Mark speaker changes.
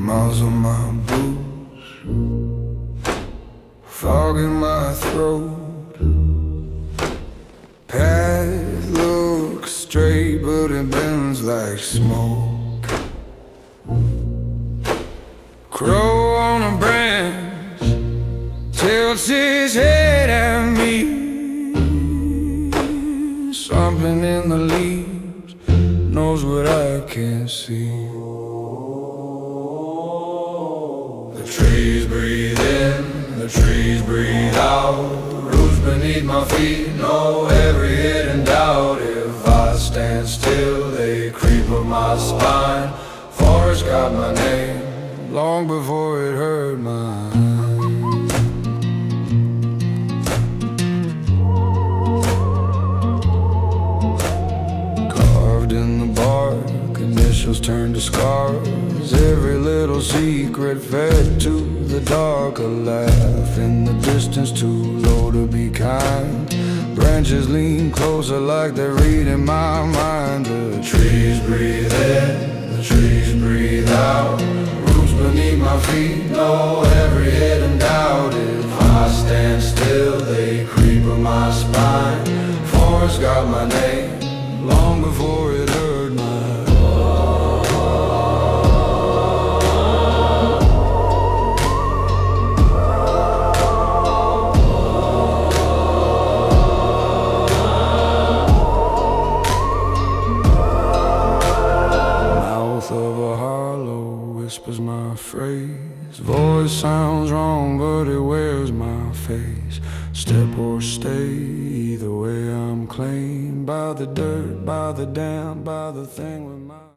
Speaker 1: miles on my boots, fog in my throat. Path looks straight, but it bends like smoke. Crow on a branch tilts his head at me. Something in the leaves knows what I can't see. The trees breathe in, the trees breathe out. Roots beneath my feet know every hidden doubt. If I stand still, they creep up my spine. Forest got my name long before it heard mine. Carved in the bark, initials turned to scars. Every little secret fed to the dark. A laugh in the distance, too low to be kind. Branches lean closer like they're reading my mind. The trees breathe in, the trees breathe out. Roots beneath my feet know every hidden doubt. If I stand still, they creep up my spine. Forest got my name long before it heard mine. Of a hollow whispers my phrase. Voice sounds wrong, but it wears my face. Step or stay, either way I'm claimed. By the dirt, by the dam, by the thing with my